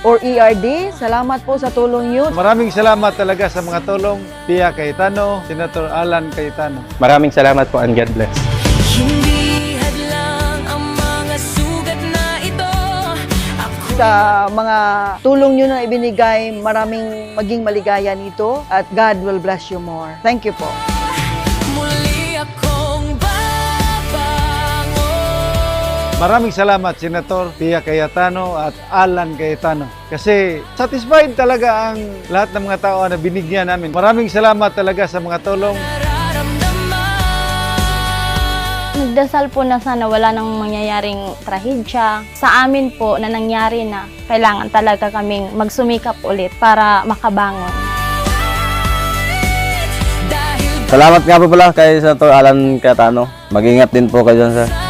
or ERD. Salamat po sa tulong niyo. Maraming salamat talaga sa mga tulong, Pia Cayetano, Senator Alan Cayetano. Maraming salamat po and God bless. Hindi hadlang ang mga sugat na ito. Sa mga tulong niyo na ibinigay, maraming maging maligaya nito at God will bless you more. Thank you po. Muli akong babangon. Maraming salamat, Senator Pia Cayetano at Alan Cayetano. Kasi satisfied talaga ang lahat ng mga tao na binigyan namin. Maraming salamat talaga sa mga tulong. Nagdasal po na sana wala nang mangyayaring trahedya. Sa amin po na nangyari na, kailangan talaga kaming magsumikap ulit para makabangon. Salamat nga po pala kay Senator Alan Cayetano. Mag-ingat din po kayo dyan, sir.